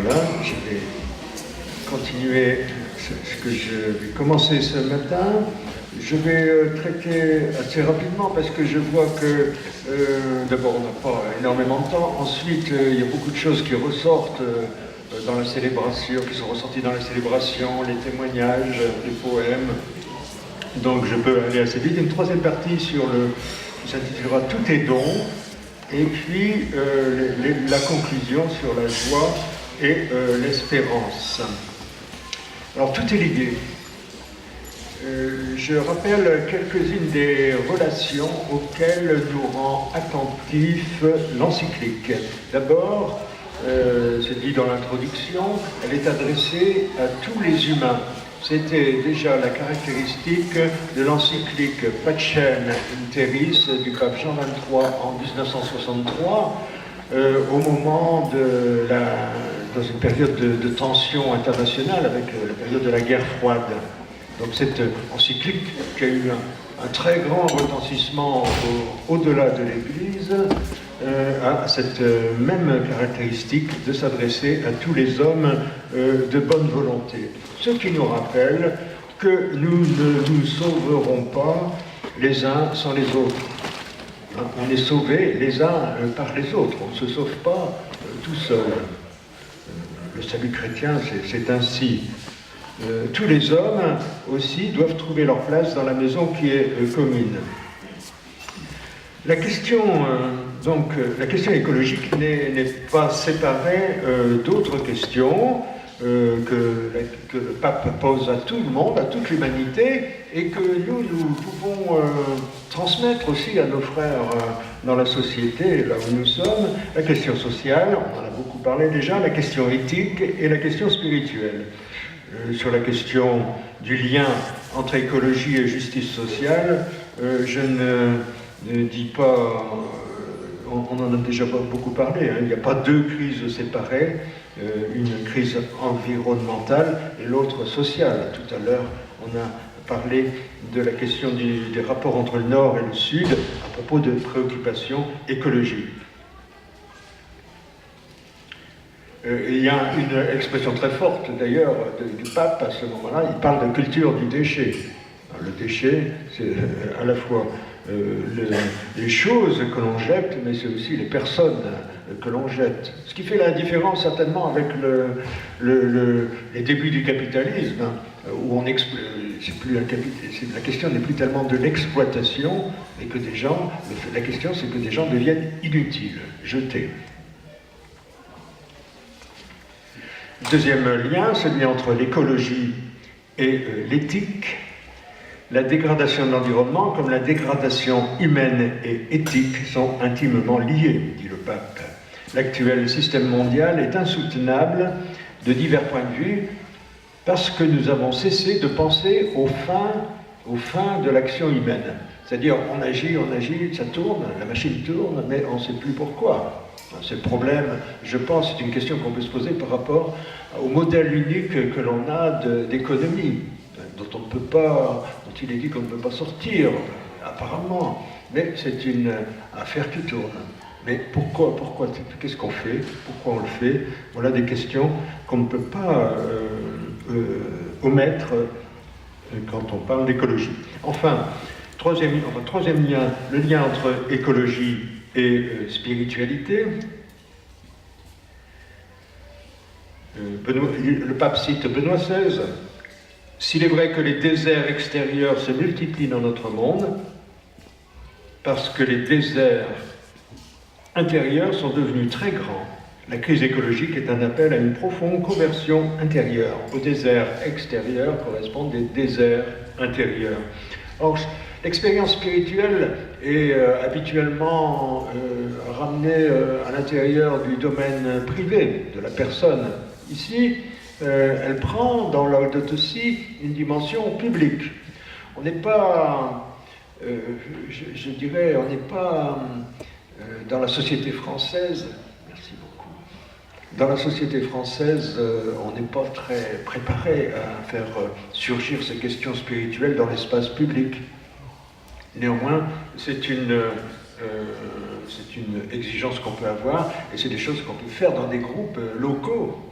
Voilà, je vais continuer ce que j'ai commencé ce matin. Je vais traiter assez rapidement parce que je vois que d'abord on n'a pas énormément de temps. Ensuite, il y a beaucoup de choses qui ressortent dans la célébration, qui sont ressorties dans la célébration, les témoignages, les poèmes. Donc je peux aller assez vite. Une troisième partie qui s'intitulera Tout est don. Et puis la conclusion sur la joie et l'espérance. Alors tout est lié. Je rappelle quelques-unes des relations auxquelles nous rend attentifs l'encyclique. D'abord, c'est dit dans l'introduction, elle est adressée à tous les humains. C'était déjà la caractéristique de l'encyclique Pacem in Terris du pape Jean XXIII en 1963, au moment dans une période de tension internationale avec la période de la guerre froide. Donc cette encyclique qui a eu un très grand retentissement au-delà de l'Église a cette même caractéristique de s'adresser à tous les hommes de bonne volonté. Ce qui nous rappelle que nous ne nous sauverons pas les uns sans les autres. On est sauvés les uns par les autres, on ne se sauve pas tout seul. Le salut chrétien, c'est ainsi. Tous les hommes aussi doivent trouver leur place dans la maison qui est commune. La question écologique n'est pas séparée d'autres questions que le pape pose à tout le monde, à toute l'humanité, et que nous pouvons transmettre aussi à nos frères dans la société, là où nous sommes, la question sociale, on en a beaucoup parlé déjà, la question éthique et la question spirituelle. Sur la question du lien entre écologie et justice sociale, je ne dis pas, on en a déjà beaucoup parlé, hein, il n'y a pas deux crises séparées, une crise environnementale et l'autre sociale. Tout à l'heure, on a parlé de la question des rapports entre le Nord et le Sud à propos de préoccupations écologiques. Il y a une expression très forte d'ailleurs du pape à ce moment-là, il parle de culture du déchet. Alors, le déchet, c'est à la fois les choses que l'on jette, mais c'est aussi les personnes que l'on jette. Ce qui fait la différence certainement avec les débuts du capitalisme, hein, où la question n'est plus tellement de l'exploitation, mais que la question c'est que des gens deviennent inutiles, jetés. Deuxième lien, celui entre l'écologie et l'éthique. La dégradation de l'environnement, comme la dégradation humaine et éthique, sont intimement liées, dit le pape. L'actuel système mondial est insoutenable de divers points de vue parce que nous avons cessé de penser aux fins de l'action humaine. C'est-à-dire, on agit, ça tourne, la machine tourne, mais on ne sait plus pourquoi. C'est le problème, je pense, c'est une question qu'on peut se poser par rapport au modèle unique que l'on a d'économie, dont il est dit qu'on ne peut pas sortir, apparemment. Mais c'est une affaire qui tourne. Mais pourquoi qu'est-ce qu'on fait? Pourquoi on le fait? Voilà des questions qu'on ne peut pas omettre quand on parle d'écologie. Enfin, troisième lien, le lien entre écologie et spiritualité. Le pape cite Benoît XVI. S'il est vrai que les déserts extérieurs se multiplient dans notre monde, parce que les déserts intérieurs sont devenus très grands, la crise écologique est un appel à une profonde conversion intérieure. Aux déserts extérieurs correspondent des déserts intérieurs. Or, l'expérience spirituelle est habituellement ramenée à l'intérieur du domaine privé de la personne. Ici, elle prend dans Laudato Si une dimension publique. On n'est pas, je dirais, on n'est pas dans la société française, merci beaucoup, dans la société française, on n'est pas très préparé à faire surgir ces questions spirituelles dans l'espace public. Néanmoins, c'est une exigence qu'on peut avoir, et c'est des choses qu'on peut faire dans des groupes locaux.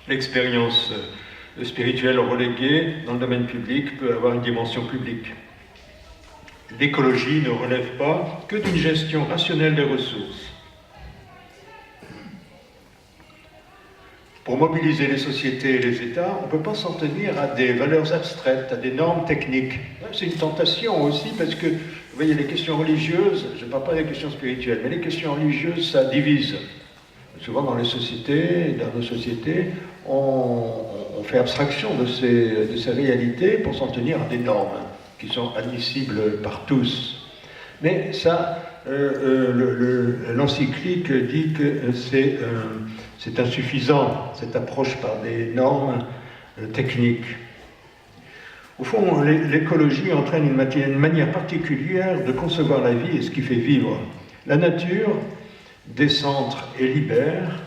L'expérience spirituelle reléguée dans le domaine public peut avoir une dimension publique. L'écologie ne relève pas que d'une gestion rationnelle des ressources. Pour mobiliser les sociétés et les États, on ne peut pas s'en tenir à des valeurs abstraites, à des normes techniques. C'est une tentation aussi parce que, vous voyez, les questions religieuses, je ne parle pas des questions spirituelles, mais les questions religieuses, ça divise. Souvent dans les sociétés, dans nos sociétés, on fait abstraction de ces réalités pour s'en tenir à des normes qui sont admissibles par tous. Mais ça, l'encyclique dit que c'est insuffisant, cette approche par des normes techniques. Au fond, l'écologie entraîne une manière particulière de concevoir la vie et ce qui fait vivre. La nature décentre et libère.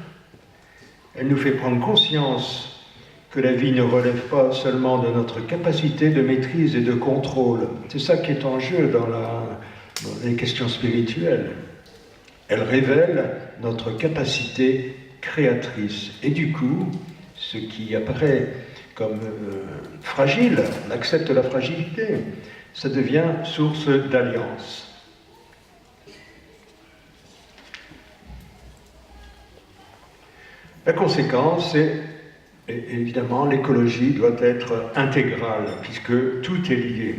Elle nous fait prendre conscience que la vie ne relève pas seulement de notre capacité de maîtrise et de contrôle. C'est ça qui est en jeu dans les questions spirituelles. Elle révèle notre capacité créatrice. Et du coup, ce qui apparaît comme fragile, on accepte la fragilité, ça devient source d'alliance. La conséquence, c'est évidemment l'écologie doit être intégrale, puisque tout est lié.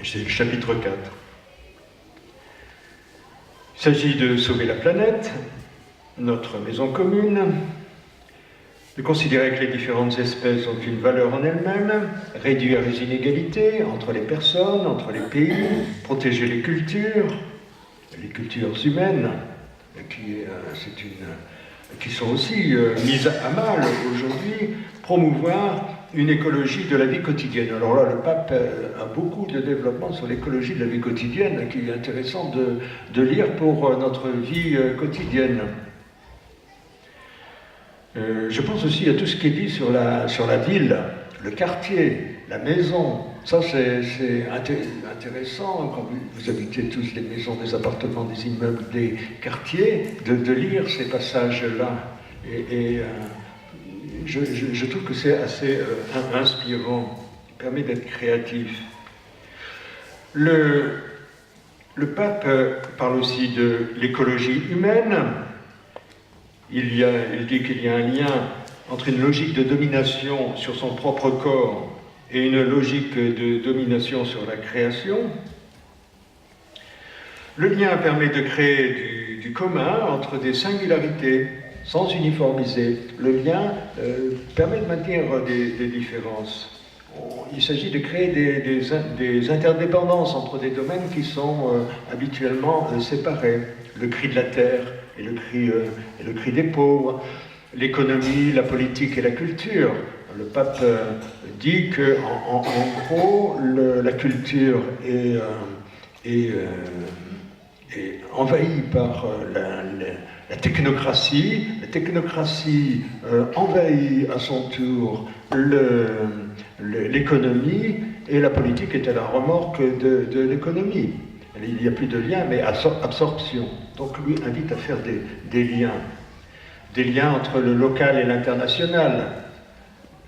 C'est le chapitre 4. Il s'agit de sauver la planète, notre maison commune, de considérer que les différentes espèces ont une valeur en elles-mêmes, réduire les inégalités entre les personnes, entre les pays, protéger les cultures humaines, qui sont aussi mises à mal aujourd'hui, promouvoir une écologie de la vie quotidienne. Alors là, le pape a beaucoup de développement sur l'écologie de la vie quotidienne, qui est intéressant de lire pour notre vie quotidienne. Je pense aussi à tout ce qui est dit sur la ville, le quartier, la maison. Ça, c'est intéressant, quand vous habitez tous des maisons, des appartements, des immeubles, des quartiers, de lire ces passages-là. Je trouve que c'est assez inspirant, il permet d'être créatif. Le pape parle aussi de l'écologie humaine. Il dit qu'il y a un lien entre une logique de domination sur son propre corps et une logique de domination sur la création. Le lien permet de créer du commun entre des singularités, sans uniformiser. Le lien permet de maintenir des différences. Il s'agit de créer des interdépendances entre des domaines qui sont habituellement séparés. Le cri de la terre et le cri des pauvres, l'économie, la politique et la culture. Le pape dit que, en gros, la culture est envahie par la technocratie. La technocratie envahit à son tour l'économie, et la politique est à la remorque de l'économie. Il n'y a plus de lien, mais absorption. Donc lui invite à faire des liens entre le local et l'international.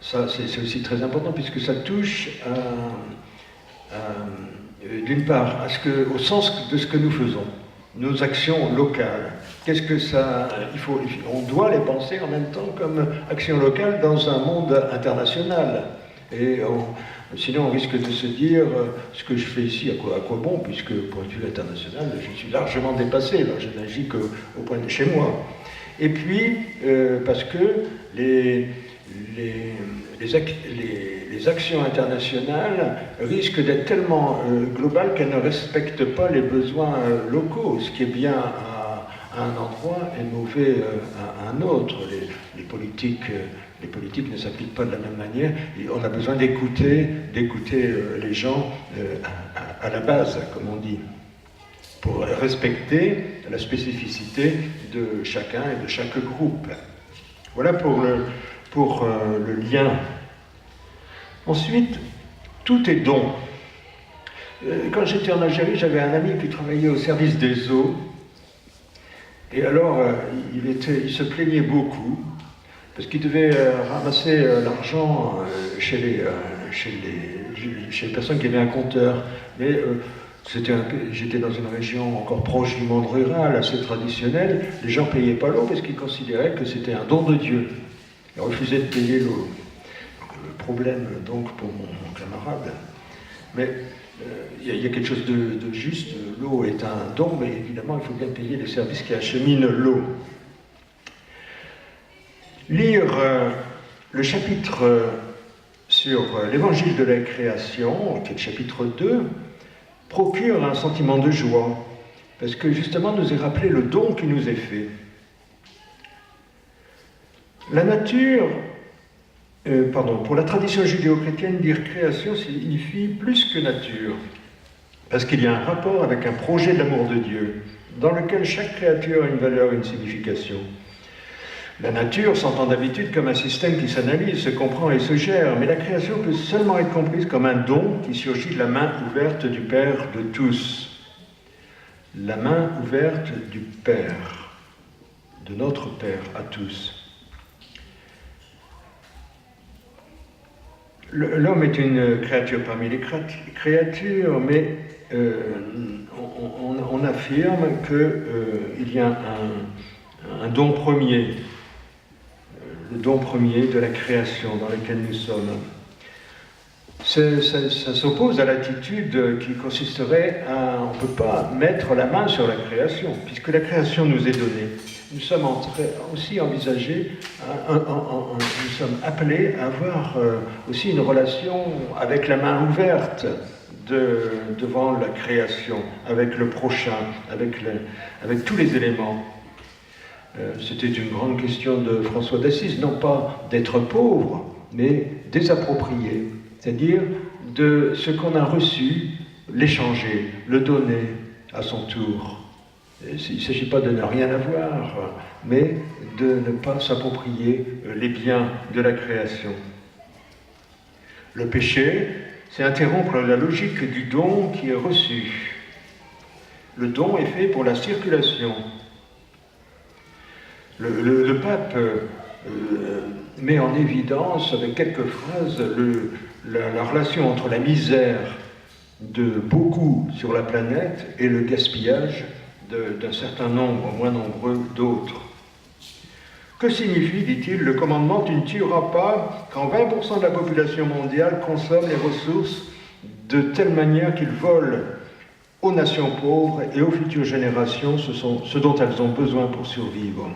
Ça, c'est aussi très important, puisque ça touche d'une part au sens de ce que nous faisons, nos actions locales. Qu'est-ce que ça... on doit les penser en même temps comme action locale dans un monde international. Sinon, on risque de se dire, ce que je fais ici, à quoi bon, puisque point de vue international, je suis largement dépassé, là, je n'agis qu'au point de chez moi. Et puis, parce que les actions internationales risquent d'être tellement globales qu'elles ne respectent pas les besoins locaux, ce qui est bien à un endroit est mauvais à un autre. Les politiques ne s'appliquent pas de la même manière, et on a besoin d'écouter les gens à la base, comme on dit, pour respecter la spécificité de chacun et de chaque groupe. Voilà pour le lien. Ensuite, tout est don. Quand j'étais en Algérie, j'avais un ami qui travaillait au service des eaux, Et alors, il se plaignait beaucoup, parce qu'il devait ramasser l'argent chez les personnes qui avaient un compteur. Mais j'étais dans une région encore proche du monde rural, assez traditionnelle. Les gens ne payaient pas l'eau parce qu'ils considéraient que c'était un don de Dieu. Ils refusaient de payer l'eau. Le problème, donc, pour mon camarade. Mais il y a quelque chose de juste. L'eau est un don, mais évidemment, il faut bien payer les services qui acheminent l'eau. Lire le chapitre sur l'évangile de la création, qui est le chapitre 2, procure un sentiment de joie, parce que justement nous est rappelé le don qui nous est fait. La nature, pour la tradition judéo-chrétienne, dire création signifie plus que nature, parce qu'il y a un rapport avec un projet de l'amour de Dieu, dans lequel chaque créature a une valeur et une signification. La nature s'entend d'habitude comme un système qui s'analyse, se comprend et se gère, mais la création peut seulement être comprise comme un don qui surgit de la main ouverte du Père de tous. La main ouverte du Père, de notre Père à tous. L'homme est une créature parmi les créatures, mais on affirme qu'il y a un don premier, le don premier de la création dans laquelle nous sommes. Ça s'oppose à l'attitude qui consisterait à... On ne peut pas mettre la main sur la création, puisque la création nous est donnée. Nous sommes aussi envisagés, nous sommes appelés à avoir aussi une relation avec la main ouverte devant la création, avec le prochain, avec tous les éléments. C'était une grande question de François d'Assise, non pas d'être pauvre, mais désapproprié, c'est-à-dire de ce qu'on a reçu, l'échanger, le donner à son tour. Il ne s'agit pas de ne rien avoir, mais de ne pas s'approprier les biens de la création. Le péché, c'est interrompre la logique du don qui est reçu. Le don est fait pour la circulation. Le pape met en évidence avec quelques phrases la relation entre la misère de beaucoup sur la planète et le gaspillage d'un certain nombre, moins nombreux, d'autres. Que signifie, dit-il, le commandement « Tu ne tueras pas » quand 20% de la population mondiale consomme les ressources de telle manière qu'ils volent aux nations pauvres et aux futures générations ce dont elles ont besoin pour survivre.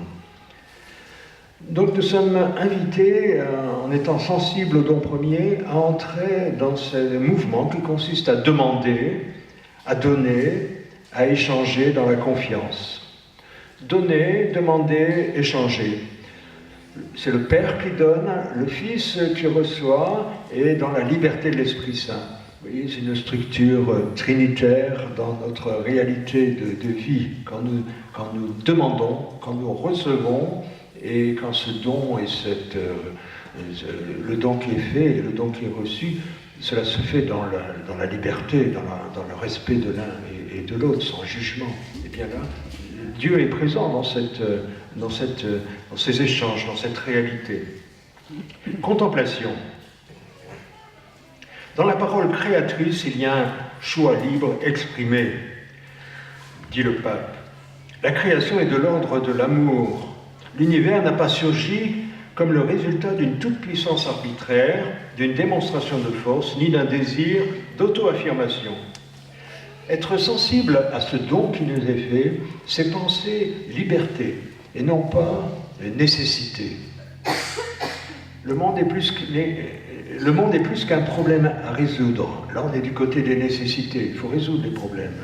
Donc nous sommes invités, en étant sensibles au don premier, à entrer dans ce mouvement qui consiste à demander, à donner, à échanger dans la confiance. Donner, demander, échanger. C'est le Père qui donne, le Fils qui reçoit, et dans la liberté de l'Esprit Saint. Vous voyez, c'est une structure trinitaire dans notre réalité de vie. Quand nous demandons, quand nous recevons, et quand ce don et le don qui est fait et le don qui est reçu, cela se fait dans la liberté, dans le respect de l'un et de l'autre, sans jugement. Et bien là, Dieu est présent dans ces échanges, dans cette réalité. Contemplation. Dans la parole créatrice, il y a un choix libre exprimé, dit le pape. La création est de l'ordre de l'amour. L'univers n'a pas surgi comme le résultat d'une toute-puissance arbitraire, d'une démonstration de force, ni d'un désir d'auto-affirmation. Être sensible à ce don qui nous est fait, c'est penser liberté, et non pas nécessité. Le monde est plus qu'un problème à résoudre. Là, on est du côté des nécessités, il faut résoudre les problèmes.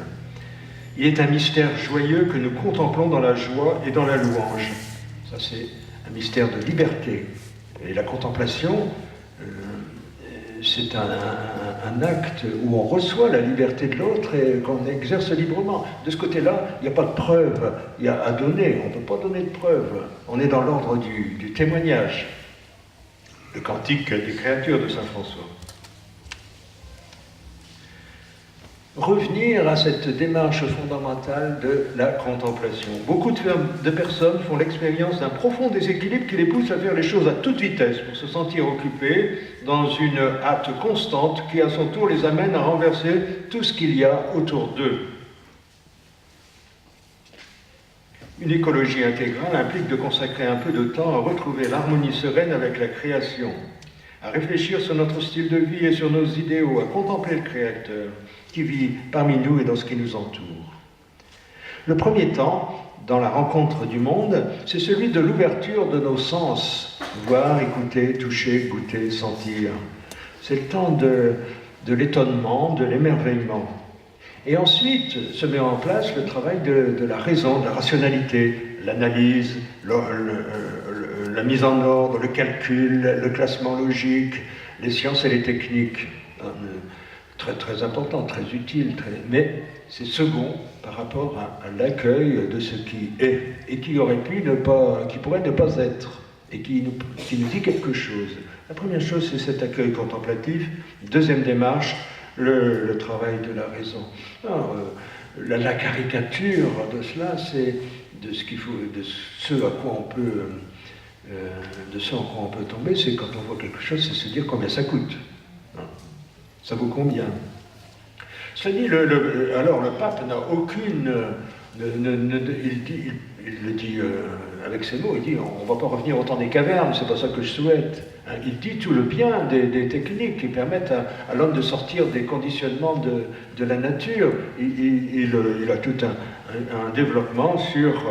Il est un mystère joyeux que nous contemplons dans la joie et dans la louange. Ça, c'est un mystère de liberté. Et la contemplation, c'est un acte où on reçoit la liberté de l'autre et qu'on exerce librement. De ce côté-là, il n'y a pas de preuve, il y a à donner. On ne peut pas donner de preuve. On est dans l'ordre du témoignage. Le cantique des créatures de saint François. revenir à cette démarche fondamentale de la contemplation. Beaucoup de personnes font l'expérience d'un profond déséquilibre qui les pousse à faire les choses à toute vitesse pour se sentir occupés dans une hâte constante qui à son tour les amène à renverser tout ce qu'il y a autour d'eux. Une écologie intégrale implique de consacrer un peu de temps à retrouver l'harmonie sereine avec la création, à réfléchir sur notre style de vie et sur nos idéaux, à contempler le Créateur qui vit parmi nous et dans ce qui nous entoure. Le premier temps, dans la rencontre du monde, c'est celui de l'ouverture de nos sens, voir, écouter, toucher, goûter, sentir. C'est le temps de l'étonnement, de l'émerveillement. Et ensuite se met en place le travail de la raison, de la rationalité, l'analyse, la mise en ordre, le calcul, le classement logique, les sciences et les techniques. Très, très important, très utile, mais c'est second par rapport à l'accueil de ce qui est et qui pourrait ne pas être et qui nous dit quelque chose. La première chose, c'est cet accueil contemplatif. Deuxième démarche, le travail de la raison. Alors, la caricature de cela, c'est de ce en quoi on peut tomber, c'est quand on voit quelque chose, c'est se dire combien ça coûte. Ça vaut combien? Cela dit, alors le pape n'a aucune... il le dit avec ses mots, il dit on ne va pas revenir au temps des cavernes, c'est pas ça que je souhaite. Il dit tout le bien des techniques qui permettent à l'homme de sortir des conditionnements de la nature. Il a tout un développement sur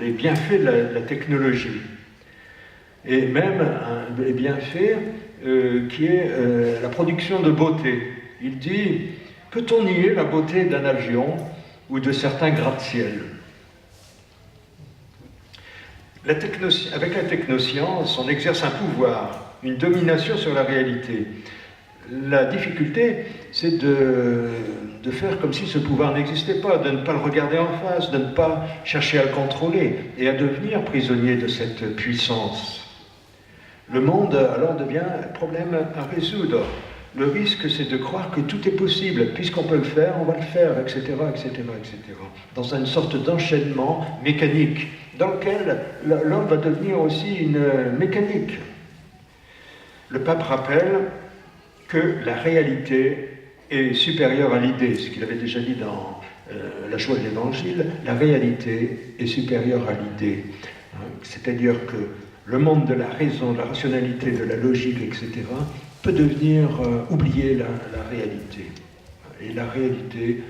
les bienfaits de la technologie. Et même les bienfaits qui est la production de beauté. Il dit, peut-on nier la beauté d'un avion ou de certains gratte-ciel? Avec la technoscience, on exerce un pouvoir, une domination sur la réalité. La difficulté, c'est de faire comme si ce pouvoir n'existait pas, de ne pas le regarder en face, de ne pas chercher à le contrôler et à devenir prisonnier de cette puissance. Le monde, alors, devient un problème à résoudre. Le risque, c'est de croire que tout est possible. Puisqu'on peut le faire, on va le faire, etc., etc., etc. Dans une sorte d'enchaînement mécanique, dans lequel l'homme va devenir aussi une mécanique. Le pape rappelle que la réalité est supérieure à l'idée, ce qu'il avait déjà dit dans la joie de l'Évangile, la réalité est supérieure à l'idée. C'est-à-dire que le monde de la raison, de la rationalité, de la logique, etc., peut devenir oublier la réalité. Et la réalité,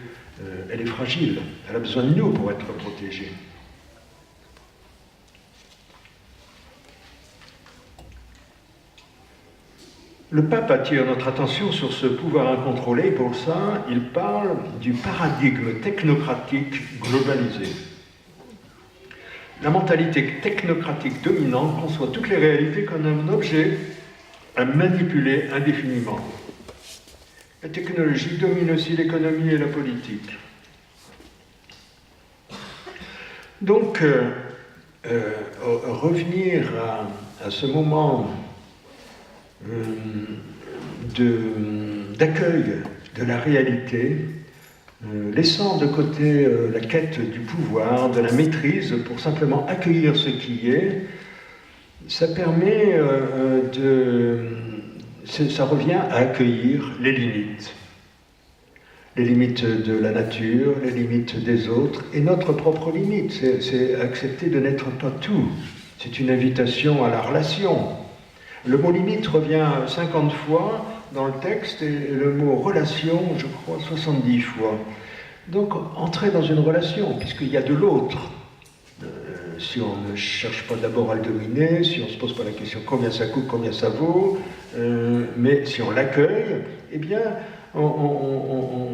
elle est fragile. Elle a besoin de nous pour être protégée. Le pape attire notre attention sur ce pouvoir incontrôlé. Pour ça, il parle du paradigme technocratique globalisé. La mentalité technocratique dominante conçoit toutes les réalités comme un objet à manipuler indéfiniment. La technologie domine aussi l'économie et la politique. Donc, revenir à ce moment d'accueil de la réalité, laissant de côté la quête du pouvoir, de la maîtrise, pour simplement accueillir ce qui est, ça permet ça revient à accueillir les limites de la nature, les limites des autres, et notre propre limite, c'est accepter de n'être pas tout. C'est une invitation à la relation. Le mot limite revient 50 fois dans le texte, et le mot relation, je crois, 70 fois. Donc, entrer dans une relation, puisqu'il y a de l'autre. Si on ne cherche pas d'abord à le dominer, si on ne se pose pas la question combien ça coûte, combien ça vaut, mais si on l'accueille, eh bien, on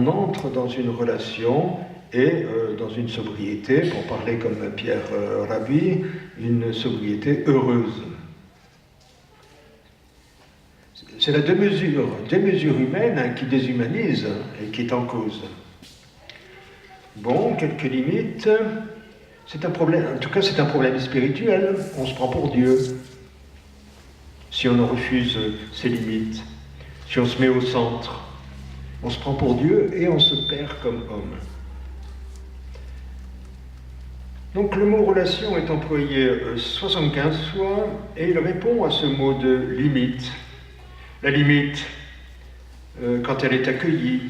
entre dans une relation et dans une sobriété, pour parler comme Pierre Rabhi, une sobriété heureuse. C'est la démesure humaine qui déshumanise et qui est en cause. Bon, quelques limites. C'est un problème, en tout cas c'est un problème spirituel, on se prend pour Dieu. Si on refuse ses limites, si on se met au centre, On se prend pour Dieu et on se perd comme homme. Donc le mot relation est employé 75 fois et il répond à ce mot de limite. La limite, quand elle est accueillie,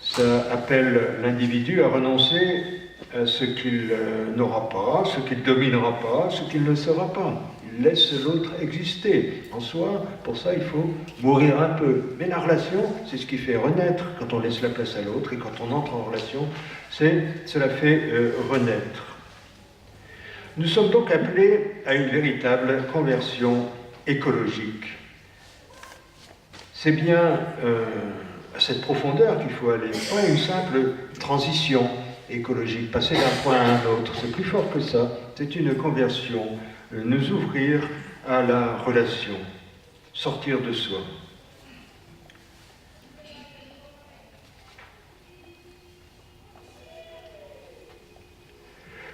ça appelle l'individu à renoncer à ce qu'il n'aura pas, ce qu'il ne dominera pas, ce qu'il ne sera pas. Il laisse l'autre exister. En soi, pour ça, il faut mourir un peu. Mais la relation, c'est ce qui fait renaître quand on laisse la place à l'autre, et quand on entre en relation, cela fait renaître. Nous sommes donc appelés à une véritable conversion écologique. C'est bien à cette profondeur qu'il faut aller, pas une simple transition écologique, passer d'un point à un autre, c'est plus fort que ça, c'est une conversion, nous ouvrir à la relation, sortir de soi.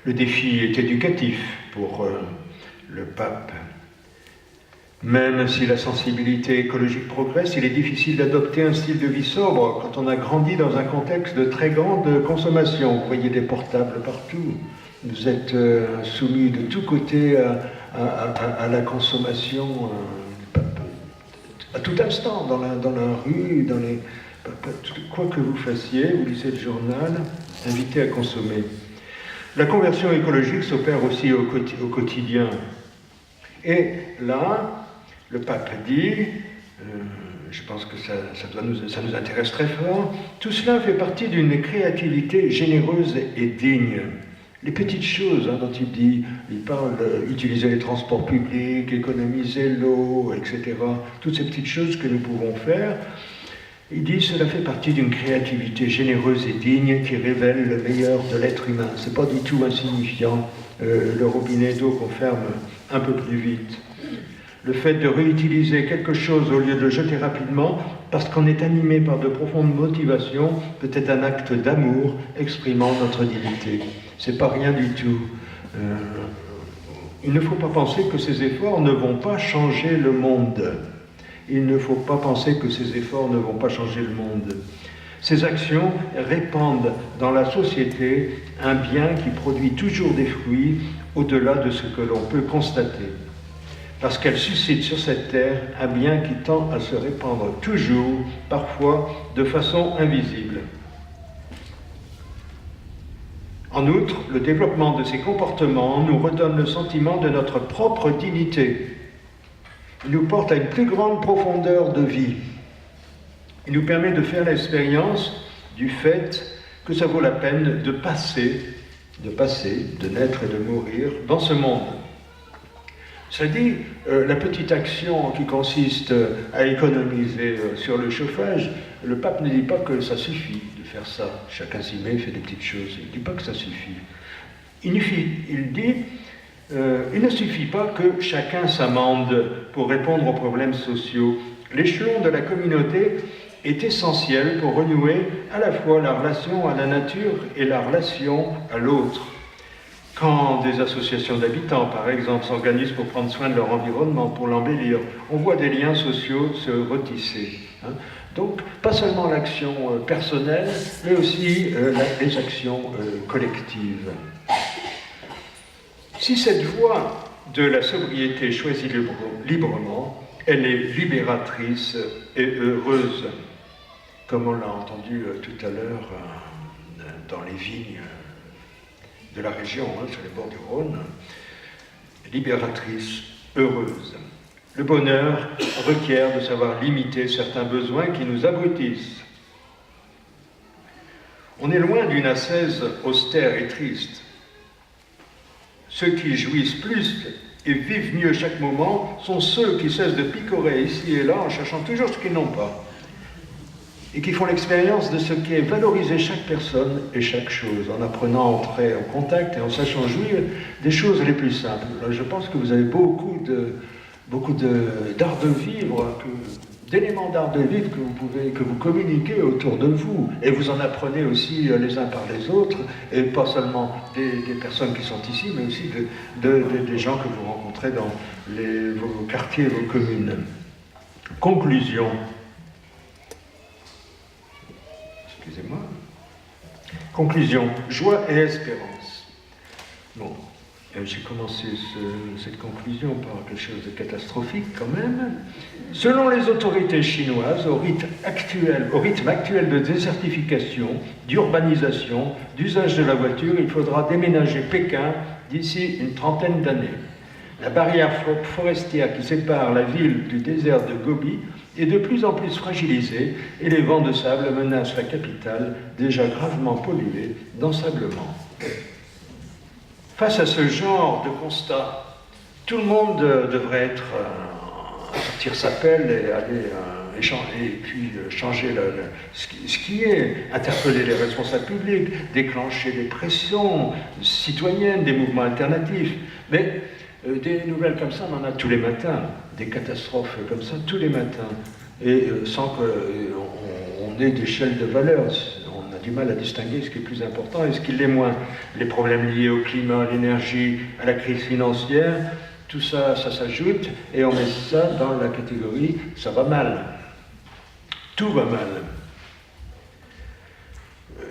Le défi est éducatif pour le pape. Même si la sensibilité écologique progresse, il est difficile d'adopter un style de vie sobre quand on a grandi dans un contexte de très grande consommation. Vous voyez des portables partout. Vous êtes soumis de tous côtés à la consommation à tout instant, dans la rue, quoi que vous fassiez, vous lisez le journal, invité à consommer. La conversion écologique s'opère aussi au quotidien. Et là, le pape dit, je pense que ça nous intéresse très fort, tout cela fait partie d'une créativité généreuse et digne. Les petites choses dont il parle, utiliser les transports publics, économiser l'eau, etc. Toutes ces petites choses que nous pouvons faire, il dit cela fait partie d'une créativité généreuse et digne qui révèle le meilleur de l'être humain. C'est pas du tout insignifiant, le robinet d'eau qu'on ferme un peu plus vite. Le fait de réutiliser quelque chose au lieu de le jeter rapidement, parce qu'on est animé par de profondes motivations, peut être un acte d'amour exprimant notre dignité. C'est pas rien du tout. Il ne faut pas penser que ces efforts ne vont pas changer le monde. Il ne faut pas penser que ces efforts ne vont pas changer le monde. Ces actions répandent dans la société un bien qui produit toujours des fruits au-delà de ce que l'on peut constater. Parce qu'elles suscitent sur cette terre un bien qui tend à se répandre toujours, parfois de façon invisible. En outre, le développement de ces comportements nous redonne le sentiment de notre propre dignité. Il nous porte à une plus grande profondeur de vie. Il nous permet de faire l'expérience du fait que ça vaut la peine de passer, de naître et de mourir dans ce monde. Ça dit, la petite action qui consiste à économiser sur le chauffage, le pape ne dit pas que ça suffit de faire ça. Chacun s'y met, fait des petites choses. Il ne dit pas que ça suffit. Il dit, il ne suffit pas que chacun s'amende pour répondre aux problèmes sociaux. L'échelon de la communauté est essentiel pour renouer à la fois la relation à la nature et la relation à l'autre. Quand des associations d'habitants, par exemple, s'organisent pour prendre soin de leur environnement, pour l'embellir, on voit des liens sociaux se retisser. Donc, pas seulement l'action personnelle, mais aussi les actions collectives. Si cette voie de la sobriété choisie librement, elle est libératrice et heureuse, comme on l'a entendu tout à l'heure dans les vignes de la région, sur les bords du Rhône, libératrice, heureuse. Le bonheur requiert de savoir limiter certains besoins qui nous abrutissent. On est loin d'une ascèse austère et triste. Ceux qui jouissent plus et vivent mieux chaque moment sont ceux qui cessent de picorer ici et là en cherchant toujours ce qu'ils n'ont pas, et qui font l'expérience de ce qu'est valoriser chaque personne et chaque chose, en apprenant à entrer en contact et en sachant jouir des choses les plus simples. Alors, je pense que vous avez beaucoup d'art de vivre, d'éléments d'art de vivre que vous communiquez autour de vous, et vous en apprenez aussi les uns par les autres, et pas seulement des personnes qui sont ici, mais aussi des gens que vous rencontrez dans vos quartiers, vos communes. Conclusion. excusez-moi. Conclusion, joie et espérance. Bon, j'ai commencé cette conclusion par quelque chose de catastrophique quand même. Selon les autorités chinoises, au rythme actuel de désertification, d'urbanisation, d'usage de la voiture, il faudra déménager Pékin d'ici une trentaine d'années. La barrière forestière qui sépare la ville du désert de Gobi est de plus en plus fragilisée et les vents de sable menacent la capitale, déjà gravement polluée d'ensablement. Face à ce genre de constat, tout le monde devrait sortir sa pelle et aller échanger, et puis changer ce qui est, interpeller les responsables publics, déclencher des pressions citoyennes, des mouvements alternatifs. Mais des nouvelles comme ça, on en a tous les matins, des catastrophes comme ça tous les matins, et sans qu'on ait d'échelle de valeurs. On a du mal à distinguer ce qui est plus important et ce qui l'est moins. Les problèmes liés au climat, à l'énergie, à la crise financière, tout ça, ça s'ajoute, et on met ça dans la catégorie « ça va mal ». Tout va mal.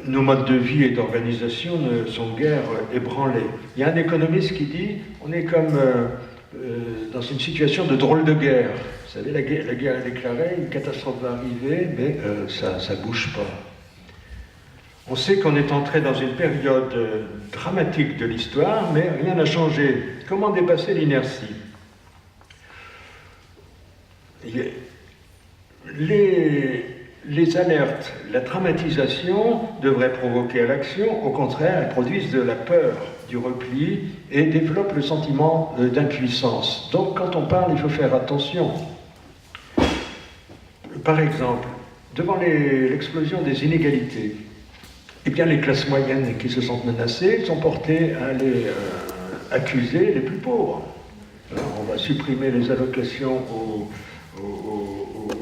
Nos modes de vie et d'organisation ne sont guère ébranlés. Il y a un économiste qui dit on est comme dans une situation de drôle de guerre. Vous savez, la guerre est déclarée, une catastrophe va arriver, mais ça ne bouge pas. On sait qu'on est entré dans une période dramatique de l'histoire, mais rien n'a changé. Comment dépasser l'inertie ? Les alertes, la dramatisation devraient provoquer à l'action, au contraire, elles produisent de la peur, du repli et développent le sentiment d'impuissance. Donc quand on parle, il faut faire attention. Par exemple, devant l'explosion des inégalités, eh bien les classes moyennes qui se sentent menacées sont portées à aller accuser les plus pauvres. Alors, on va supprimer les allocations aux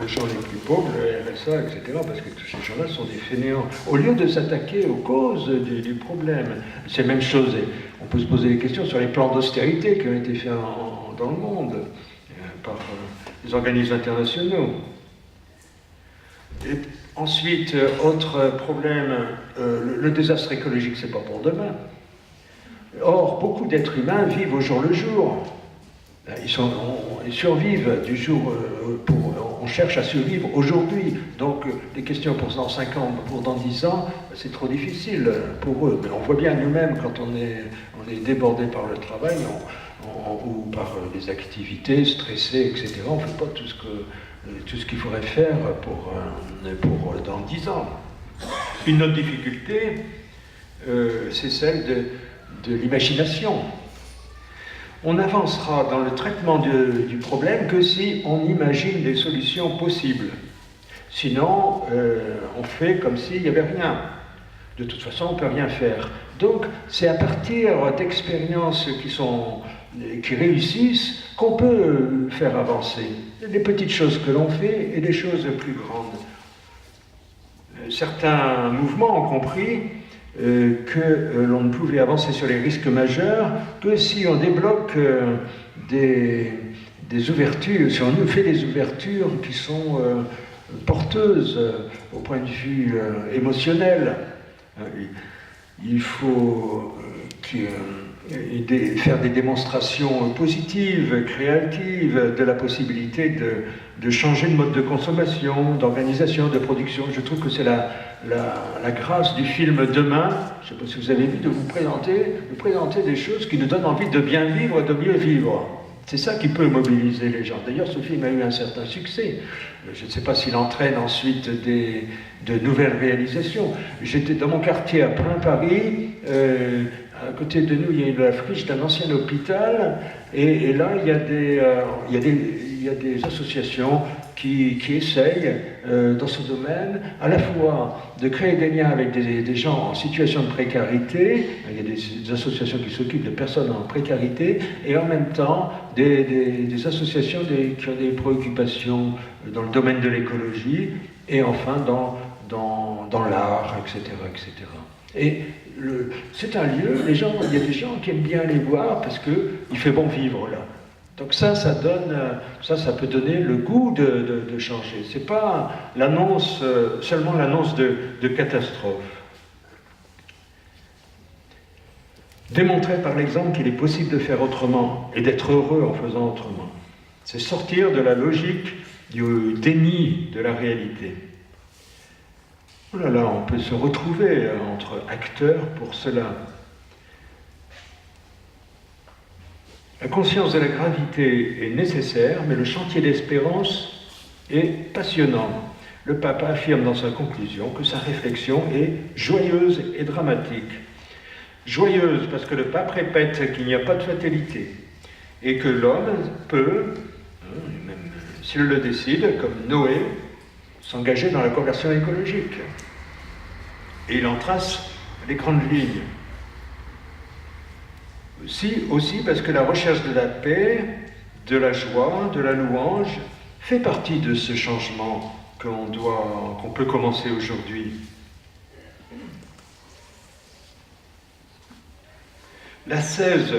gens les plus pauvres, le RSA, etc., parce que tous ces gens-là sont des fainéants. Au lieu de s'attaquer aux causes du problème, c'est la même chose. On peut se poser des questions sur les plans d'austérité qui ont été faits dans le monde par les organismes internationaux. Et ensuite, autre problème, le désastre écologique, c'est pas pour demain. Or, beaucoup d'êtres humains vivent au jour le jour. Ils survivent du jour, on cherche à survivre aujourd'hui. Donc les questions pour dans 5 ans, pour dans 10 ans, c'est trop difficile pour eux. Mais on voit bien nous-mêmes quand on est débordé par le travail ou par des activités, stressé, etc. On ne fait pas tout ce qu'il faudrait faire pour dans 10 ans. Une autre difficulté, c'est celle de l'imagination. On n'avancera dans le traitement du problème que si on imagine des solutions possibles. Sinon, on fait comme s'il n'y avait rien. De toute façon, on ne peut rien faire. Donc, c'est à partir d'expériences qui réussissent qu'on peut faire avancer. Les petites choses que l'on fait et des choses plus grandes. Certains mouvements ont compris que l'on ne pouvait avancer sur les risques majeurs que si on débloque des ouvertures, si on nous fait des ouvertures qui sont porteuses au point de vue émotionnel. Il faut faire des démonstrations positives, créatives, de la possibilité de changer de mode de consommation, d'organisation, de production. Je trouve que c'est la grâce du film Demain, je ne sais pas si vous avez vu, de vous présenter des choses qui nous donnent envie de bien vivre et de mieux vivre. C'est ça qui peut mobiliser les gens. D'ailleurs, ce film a eu un certain succès. Je ne sais pas s'il entraîne ensuite de nouvelles réalisations. J'étais dans mon quartier à plein Paris. À côté de nous, il y a la friche d'un ancien hôpital. Et là, il y a des associations qui essayent, dans ce domaine, à la fois de créer des liens avec des gens en situation de précarité, il y a des associations qui s'occupent de personnes en précarité, et en même temps des associations qui ont des préoccupations dans le domaine de l'écologie, et enfin dans l'art, etc., etc. Et c'est un lieu, il y a des gens qui aiment bien aller voir parce qu'il fait bon vivre là. Donc ça peut donner le goût de changer. C'est pas l'annonce, seulement l'annonce de catastrophe. Démontrer par l'exemple qu'il est possible de faire autrement et d'être heureux en faisant autrement. C'est sortir de la logique du déni de la réalité. Oh là là, on peut se retrouver entre acteurs pour cela. La conscience de la gravité est nécessaire, mais le chantier d'espérance est passionnant. Le pape affirme dans sa conclusion que sa réflexion est joyeuse et dramatique. Joyeuse parce que le pape répète qu'il n'y a pas de fatalité et que l'homme peut, même s'il le décide, comme Noé, s'engager dans la conversion écologique. Et il en trace les grandes lignes. Aussi parce que la recherche de la paix, de la joie, de la louange fait partie de ce changement qu'on peut commencer aujourd'hui. L'ascèse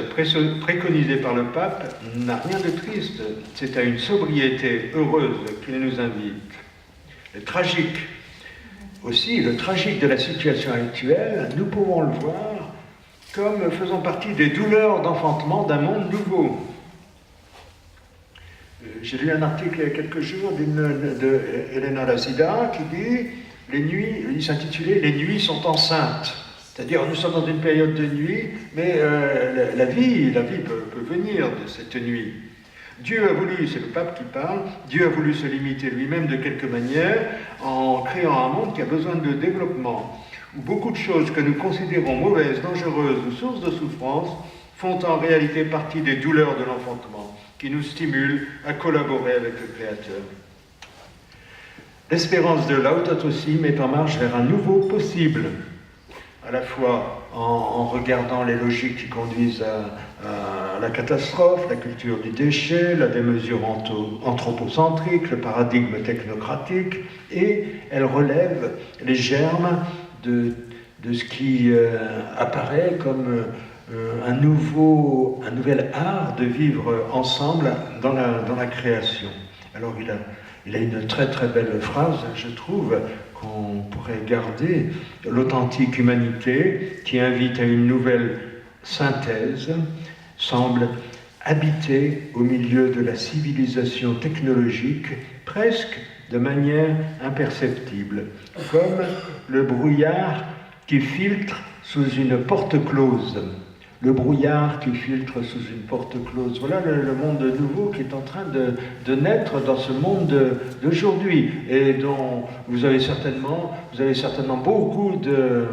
préconisée par le pape n'a rien de triste, c'est à une sobriété heureuse qu'il nous invite. Le tragique de la situation actuelle, nous pouvons le voir comme faisant partie des douleurs d'enfantement d'un monde nouveau. J'ai lu un article il y a quelques jours de Elena Lacida qui dit il s'intitulait « Les nuits sont enceintes ». C'est-à-dire, nous sommes dans une période de nuit, mais la vie peut venir de cette nuit. Dieu a voulu, c'est le pape qui parle, Dieu a voulu se limiter lui-même de quelque manière en créant un monde qui a besoin de développement, où beaucoup de choses que nous considérons mauvaises, dangereuses ou sources de souffrance font en réalité partie des douleurs de l'enfantement, qui nous stimulent à collaborer avec le Créateur. L'espérance de Laudato Si met en marche vers un nouveau possible, à la fois en regardant les logiques qui conduisent à la catastrophe, la culture du déchet, la démesure anthropocentrique, le paradigme technocratique, et elle relève les germes de ce qui apparaît comme un nouvel art de vivre ensemble dans la création. Alors il a une très très belle phrase, je trouve, qu'on pourrait garder, l'authentique humanité qui invite à une nouvelle synthèse, semble habiter au milieu de la civilisation technologique presque de manière imperceptible, comme le brouillard qui filtre sous une porte close. Le brouillard qui filtre sous une porte close. Voilà le monde nouveau qui est en train de naître dans ce monde d'aujourd'hui et dont vous avez certainement beaucoup de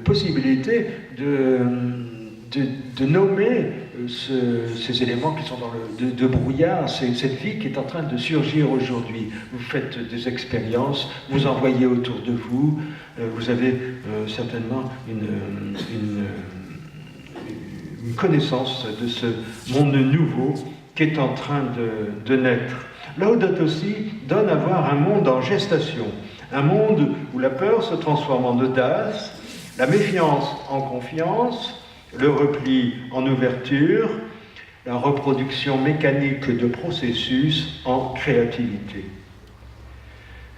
possibilités de nommer ces éléments qui sont de brouillard, cette vie qui est en train de surgir aujourd'hui. Vous faites des expériences, vous en voyez autour de vous, vous avez certainement une connaissance de ce monde nouveau qui est en train de naître. Laudato Si donne à voir un monde en gestation, un monde où la peur se transforme en audace, la méfiance en confiance, le repli en ouverture, la reproduction mécanique de processus en créativité.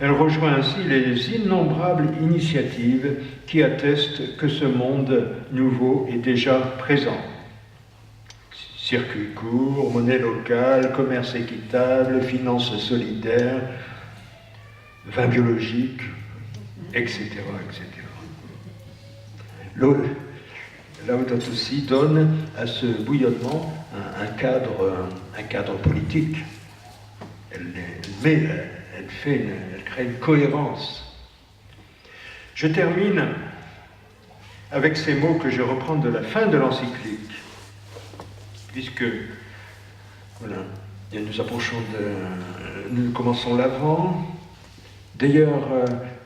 Elle rejoint ainsi les innombrables initiatives qui attestent que ce monde nouveau est déjà présent. Circuit court, monnaie locale, commerce équitable, finances solidaires, vin biologique, etc. Laudato Si donne à ce bouillonnement un cadre politique. Elle crée une cohérence. Je termine avec ces mots que je reprends de la fin de l'encyclique, puisque voilà, nous commençons l'Avent. D'ailleurs,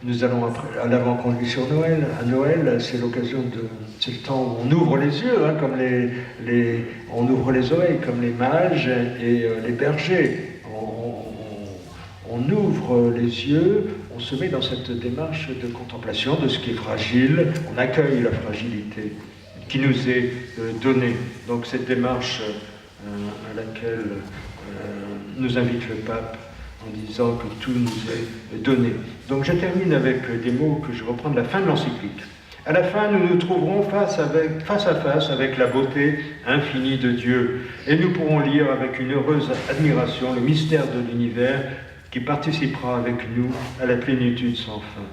nous allons à l'avant-conduit sur Noël. À Noël, c'est l'occasion c'est le temps où on ouvre les yeux, hein, comme on ouvre les oreilles, comme les mages et les bergers. On ouvre les yeux, on se met dans cette démarche de contemplation de ce qui est fragile, on accueille la fragilité qui nous est donnée. Donc cette démarche à laquelle nous invite le pape en disant que tout nous est donné. Donc je termine avec des mots que je reprends de la fin de l'encyclique. À la fin, nous nous trouverons face à face avec la beauté infinie de Dieu, et nous pourrons lire avec une heureuse admiration le mystère de l'univers qui participera avec nous à la plénitude sans fin.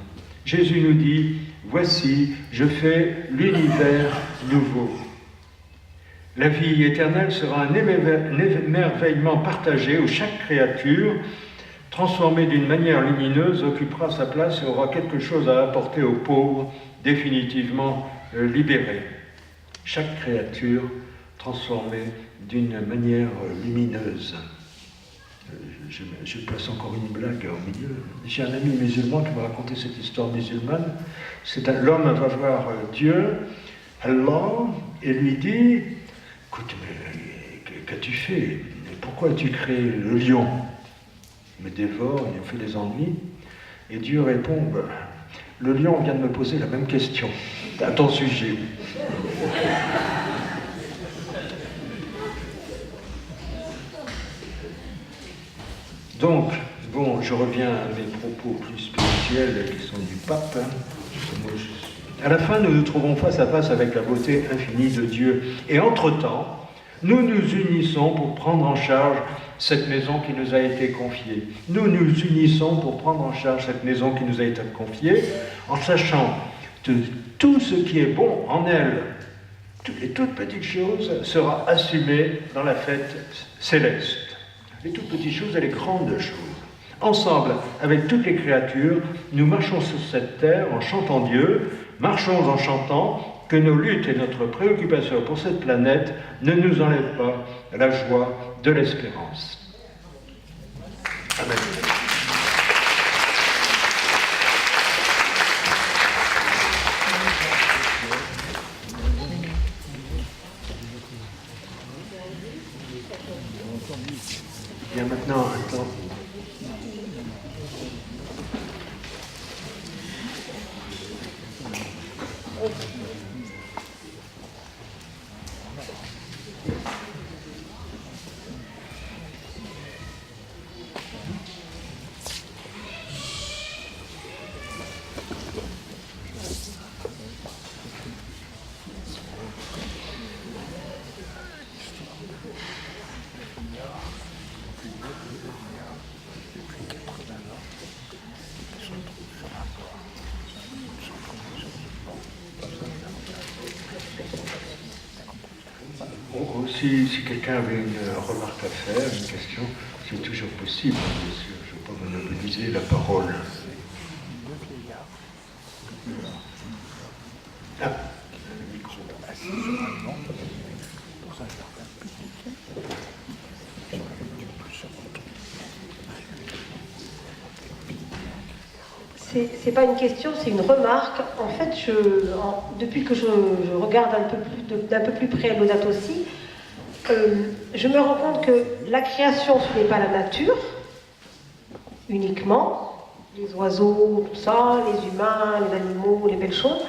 Jésus nous dit, « Voici, je fais l'univers nouveau ». La vie éternelle sera un émerveillement partagé où chaque créature, transformée d'une manière lumineuse, occupera sa place et aura quelque chose à apporter aux pauvres, définitivement libérés. Chaque créature transformée d'une manière lumineuse. Je place encore une blague au milieu. J'ai un ami musulman qui m'a raconté cette histoire musulmane. L'homme va voir Dieu, Allah, et lui dit, « Écoute, mais qu'as-tu fait? Pourquoi as-tu créé le lion? Il me dévore, il me fait des ennuis. » Et Dieu répond, « Le lion vient de me poser la même question à ton sujet. » Donc, bon, je reviens à mes propos plus spirituels qui sont du pape. À la fin, nous nous trouvons face à face avec la beauté infinie de Dieu. Et entre-temps, nous nous unissons pour prendre en charge cette maison qui nous a été confiée. Nous nous unissons pour prendre en charge cette maison qui nous a été confiée, en sachant que tout ce qui est bon en elle, toutes les toutes petites choses, sera assumé dans la fête céleste. Les toutes petites choses et les grandes choses. Ensemble, avec toutes les créatures, nous marchons sur cette terre en chantant Dieu, marchons en chantant que nos luttes et notre préoccupation pour cette planète ne nous enlèvent pas la joie de l'espérance. Amen. Bien, maintenant, attends. Si quelqu'un avait une remarque à faire, une question, c'est toujours possible, bien sûr. Je ne veux pas monopoliser la parole. Ah. C'est pas une question, c'est une remarque. En fait, depuis que je regarde d'un peu plus près Laudato Si, je me rends compte que la création, ce n'est pas la nature, uniquement, les oiseaux, tout ça, les humains, les animaux, les belles choses,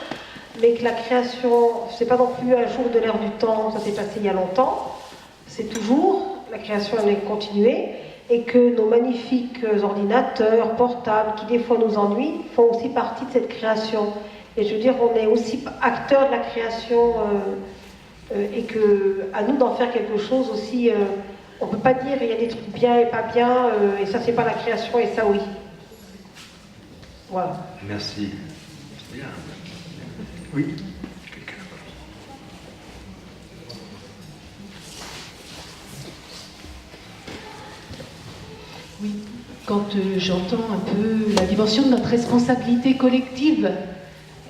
mais que la création, c'est pas non plus un jour de l'ère du temps, ça s'est passé il y a longtemps, c'est toujours, la création elle est continuée, et que nos magnifiques ordinateurs, portables, qui des fois nous ennuient, font aussi partie de cette création. Et je veux dire, on est aussi acteurs de la création, et que à nous d'en faire quelque chose aussi. On ne peut pas dire il y a des trucs bien et pas bien, et ça c'est pas la création et ça oui. Voilà. Merci. C'est bien. Oui. Oui. Quand j'entends un peu la dimension de notre responsabilité collective,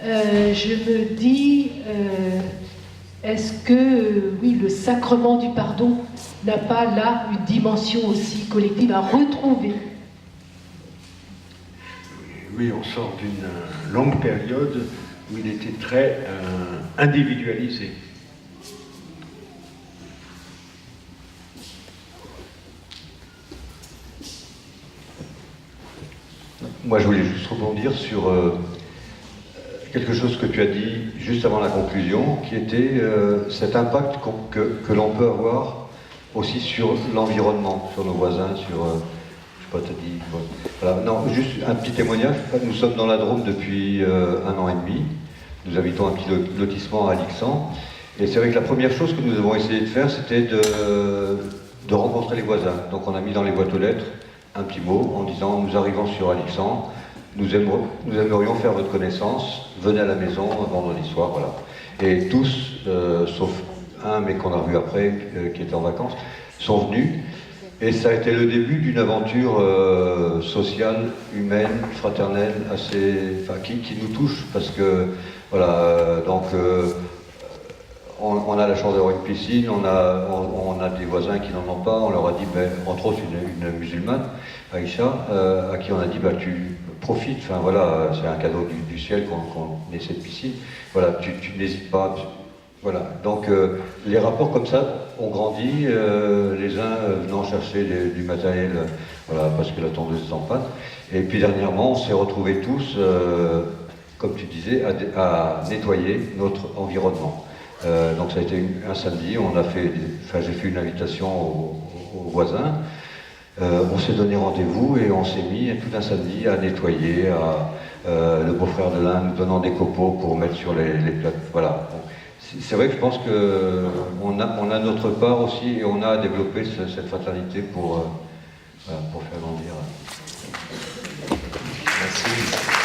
je me dis. Est-ce que, oui, le sacrement du pardon n'a pas là une dimension aussi collective à retrouver? Oui, on sort d'une longue période où il était très individualisé. Moi, je voulais juste rebondir sur quelque chose que tu as dit juste avant la conclusion, qui était cet impact que l'on peut avoir aussi sur l'environnement, sur nos voisins, sur... je sais pas, t'as dit... Voilà. Non, juste un petit témoignage. Nous sommes dans la Drôme depuis 1 an et demi. Nous habitons un petit lotissement à Alixan. Et c'est vrai que la première chose que nous avons essayé de faire, c'était de rencontrer les voisins. Donc on a mis dans les boîtes aux lettres un petit mot en disant « Nous arrivons sur Alixan, nous aimerions faire votre connaissance, venez à la maison vendredi soir. » Voilà. Et tous, sauf un, mais qu'on a revu après, qui était en vacances, sont venus. Et ça a été le début d'une aventure sociale, humaine, fraternelle, assez, enfin, qui nous touche, parce que, voilà, donc, on a la chance d'avoir une piscine, on a des voisins qui n'en ont pas, on leur a dit, ben, entre autres une musulmane, Aïcha, à qui on a dit, bah, tu profites, enfin voilà, c'est un cadeau du ciel qu'on ait cette piscine, voilà, tu n'hésites pas. Voilà, donc les rapports comme ça ont grandi, les uns venant chercher du matériel, voilà, parce que la tondeuse est en panne. Et puis dernièrement, on s'est retrouvés tous, comme tu disais, à nettoyer notre environnement. Donc ça a été un samedi, j'ai fait une invitation aux voisins, on s'est donné rendez-vous et on s'est mis tout un samedi à nettoyer, le beau-frère de l'un nous donnant des copeaux pour mettre sur les plates, voilà. C'est vrai que je pense qu'on a notre part aussi et on a développé cette fraternité pour faire grandir. Merci.